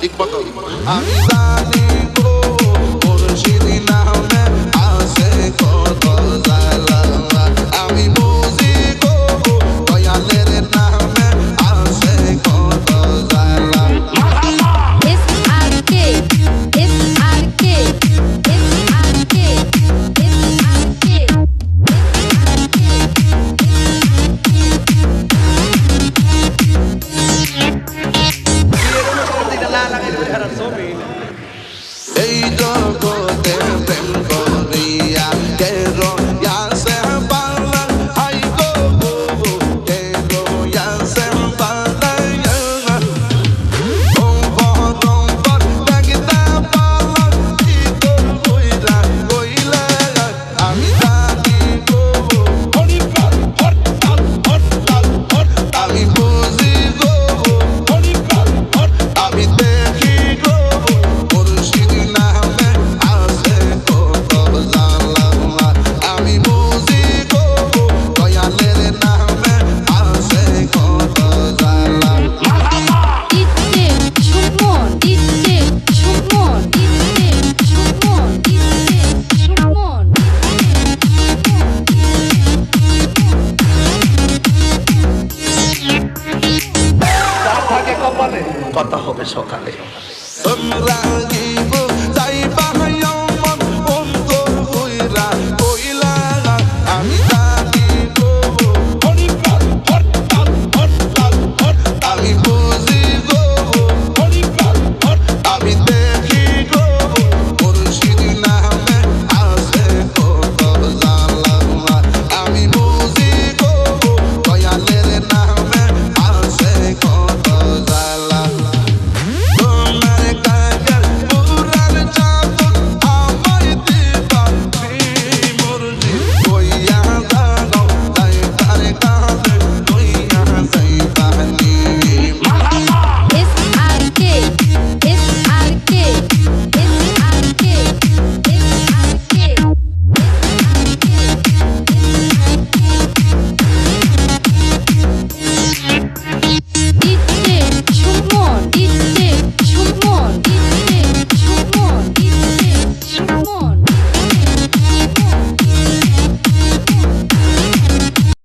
ঠিক মতো আমি জানি গো মুর্শিদি নামে আছে কত জ্বালা আমি বুঝি গো দয়ালের নামে আছে কত জ্বালা SRK SRK SRK SRK এই জগতে প্রেম করিয়া কে রয়াছে পালা আই গো কে রয়াছে পালা ও বরম্বর ডাকিতে পালা কি তো কইরা কইলা আমি জানি গো হরিপাল হরতাল হরতাল হরতাল আমি বুঝি গো হরিপাল হরতাল আমি দেখি গো মুর্শিদি নামে আছে কত জ্বালা আমি বুঝি গো দয়ালের নামে আছে কত জ্বালা ইচ্ছে সুমন ইচ্ছে সুমন ইচ্ছে সুমন ইচ্ছে সুমন থাকে কপালে কথা হবে সকালে তোমরা জীব